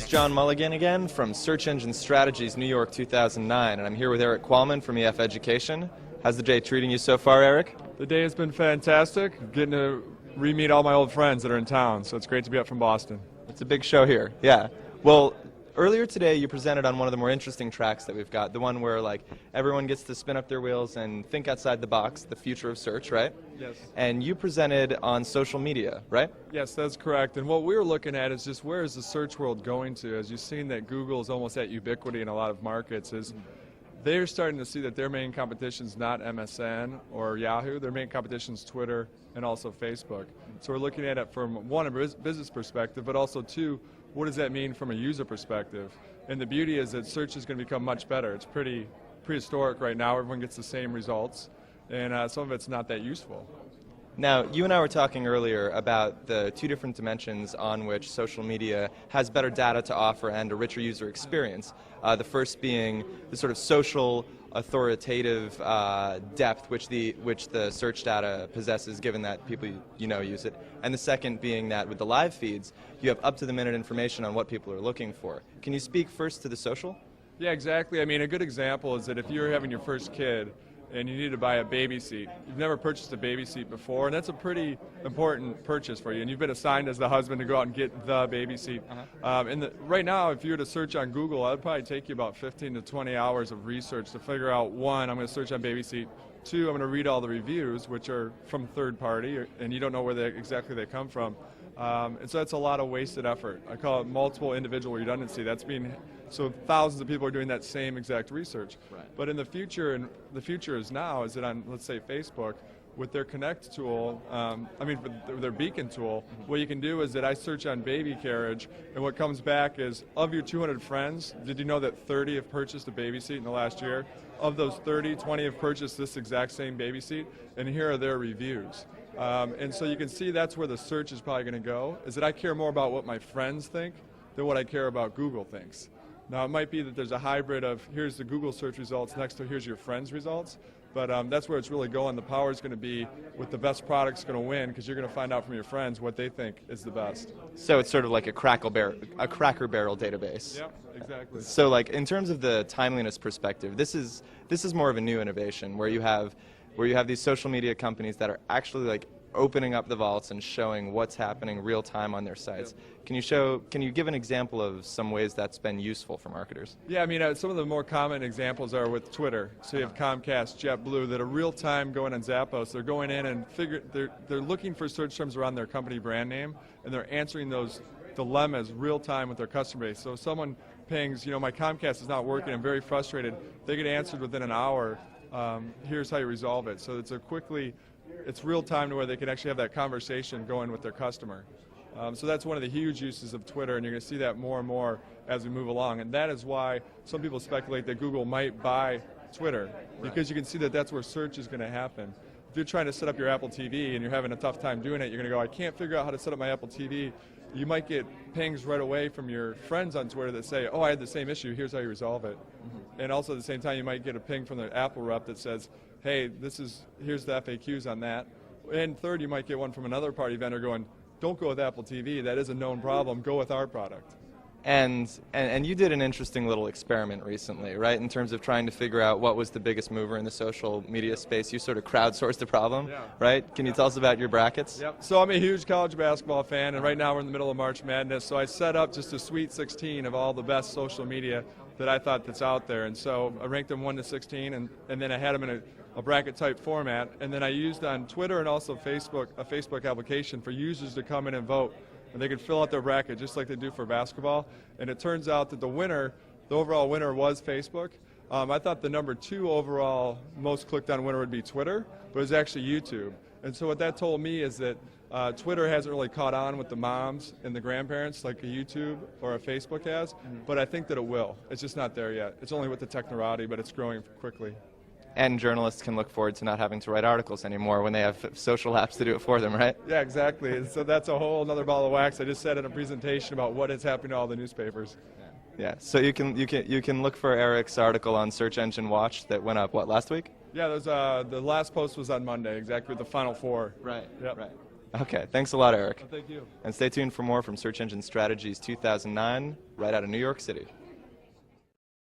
is John Mulligan again from Search Engine Strategies New York 2009, and I'm here with Erik Qualman from EF Education. How's the day treating you so far, Erik? The day has been fantastic. Getting to re-meet all my old friends that are in town, so it's great to be up from Boston. It's a big show here, yeah. Well, earlier today you presented on one of the more interesting tracks that we've got, the one where everyone gets to spin up their wheels and think outside the box, the future of search, right? Yes. And you presented on social media, right? Yes, that's correct. And what we were looking at is just where is the search world going to? As you've seen that Google is almost at ubiquity in a lot of markets, is they're starting to see that their main competition is not MSN or Yahoo. Their main competition is Twitter and also Facebook. So we're looking at it from one, a business perspective, but also two, what does that mean from a user perspective? And the beauty is that search is going to become much better. It's pretty prehistoric right now. Everyone gets the same results, and some of it's not that useful. Now, you and I were talking earlier about the two different dimensions on which social media has better data to offer and a richer user experience. The first being the sort of social, authoritative depth which the search data possesses, given that people use it. And the second being that with the live feeds, you have up-to-the-minute information on what people are looking for. Can you speak first to the social? Yeah, exactly. I mean, a good example is that if you're having your first kid, and you need to buy a baby seat. You've never purchased a baby seat before, and that's a pretty important purchase for you. And you've been assigned as the husband to go out and get the baby seat. Right now, if you were to search on Google, it would probably take you about 15 to 20 hours of research to figure out, one, I'm going to search on baby seat. Two, I'm going to read all the reviews, which are from third party, and you don't know where exactly they come from. And so that's a lot of wasted effort. I call it multiple individual redundancy. So thousands of people are doing that same exact research. Right. But in the future, and the future is now, is that on, let's say, Facebook, with their Connect tool, with their Beacon tool, what you can do is that I search on baby carriage, and what comes back is, of your 200 friends, did you know that 30 have purchased a baby seat in the last year? Of those 30, 20 have purchased this exact same baby seat, and here are their reviews. And so you can see that's where the search is probably going to go, is that I care more about what my friends think than what I care about Google thinks. Now, it might be that there's a hybrid of here's the Google search results next to here's your friends' results, but that's where it's really going. The power is going to be with the best product's going to win, because you're going to find out from your friends what they think is the best. So it's sort of like a Cracker Barrel database. Yep, exactly. So in terms of the timeliness perspective, this is more of a new innovation where you have these social media companies that are actually opening up the vaults and showing what's happening real time on their sites. Yep. Can you give an example of some ways that's been useful for marketers? Yeah, I mean, some of the more common examples are with Twitter. So you have Comcast, JetBlue that are real time going on Zappos. They're going in and they're looking for search terms around their company brand name, and they're answering those dilemmas real time with their customer base. So if someone pings, my Comcast is not working, I'm very frustrated, they get answered within an hour. Here's how you resolve it. So it's real time to where they can actually have that conversation going with their customer. So that's one of the huge uses of Twitter, and you're going to see that more and more as we move along. And that is why some people speculate that Google might buy Twitter, because you can see that that's where search is going to happen. If you're trying to set up your Apple TV and you're having a tough time doing it, you're going to go, I can't figure out how to set up my Apple TV. You might get pings right away from your friends on Twitter that say, oh, I had the same issue, here's how you resolve it. And also at the same time, you might get a ping from the Apple rep that says, hey, here's the FAQs on that. And third, you might get one from another party vendor going, don't go with Apple TV, that is a known problem, go with our product. And you did an interesting little experiment recently, right, in terms of trying to figure out what was the biggest mover in the social media space. You sort of crowdsourced the problem, right? Can you tell us about your brackets? Yep. So I'm a huge college basketball fan, and right now we're in the middle of March Madness, so I set up just a Sweet 16 of all the best social media that I thought that's out there. And so I ranked them 1 to 16, and then I had them in a bracket type format, and then I used on Twitter and also Facebook a Facebook application for users to come in and vote, and they could fill out their bracket just like they do for basketball. And it turns out that the overall winner was Facebook. I thought the number 2 overall most clicked on winner would be Twitter, but it was actually YouTube. And so what that told me is that Twitter hasn't really caught on with the moms and the grandparents like a YouTube or a Facebook has, but I think that it will. It's just not there yet. It's only with the technorati, but it's growing quickly. And journalists can look forward to not having to write articles anymore when they have social apps to do it for them, right? Yeah, exactly. And so that's a whole other ball of wax. I just said in a presentation about what is happening to all the newspapers. Yeah. So you can look for Erik's article on Search Engine Watch that went up last week? Yeah, the last post was on Monday, exactly with the final 4. Right. Yep. Right. Okay, thanks a lot, Eric. Well, thank you. And stay tuned for more from Search Engine Strategies 2009, right out of New York City.